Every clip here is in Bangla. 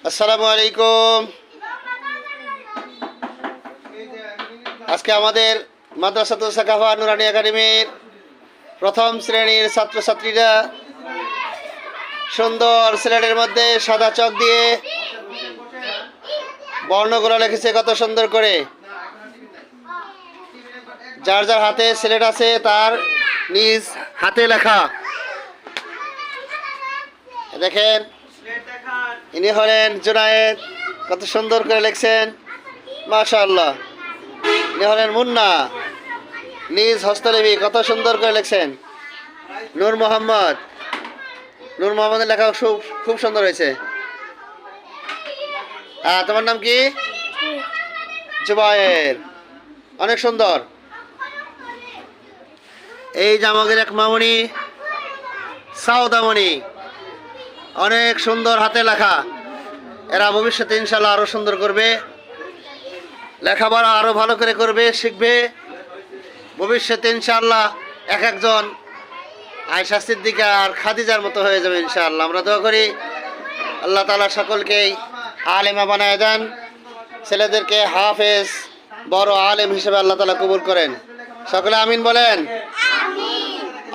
আসসালামু আলাইকুম। আজকে আমাদের মাদ্রাসাতুল সাকাফা নুরানী একাডেমির প্রথম শ্রেণীর ছাত্রছাত্রীরা সুন্দর স্লেটের মধ্যে সাদা চক দিয়ে বর্ণগুলো লিখেছে কত সুন্দর করে। যার যার হাতে স্লেট আছে তার নিজ হাতে লেখা। দেখেন, ইনি হলেন জুনায়েদ, কত সুন্দর করে লিখছেন, মাশাআল্লাহ। ইনি হলেন মুন্না, নিজ হস্তলিপি কত সুন্দর করে লিখছেন। নূর মোহাম্মদের লেখা খুব সুন্দর হয়েছে। তোমার নাম কি? জুবায়ের, অনেক সুন্দর। এই যে আমাদের এক মামনি সাউদামণি, অনেক সুন্দর হাতে লেখা। এরা ভবিষ্যতে ইনশাল্লাহ আরও সুন্দর করবে, লেখাপড়া আরও ভালো করে করবে, শিখবে। ভবিষ্যতে ইনশাআল্লাহ এক একজন আয়েশা সিদ্দিকা আর খাদিজার মতো হয়ে যাবে ইনশাআল্লাহ। আমরা দোয়া করি আল্লাহ তাআলা সকলকেই আলেমা বানায় দেন, ছেলেদেরকে হাফেজ বড় আলেম হিসেবে আল্লাহ তাআলা কবুল করেন। সকলে আমিন বলেন।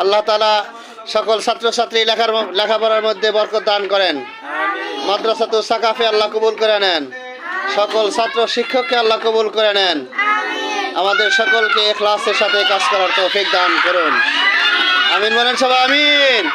আল্লাহ তাআলা সকল ছাত্রছাত্রী লেখাপড়ার মধ্যে বরকত দান করেন। মাদ্রাসাতুল সাকাফে আল্লাহ কবুল করে নেন। সকল ছাত্র শিক্ষককে আল্লাহ কবুল করে নেন। আমাদের সকলকে ইখলাসের সাথে কাজ করার তৌফিক দান করুন। আমিন বলেন সবাই, আমিন।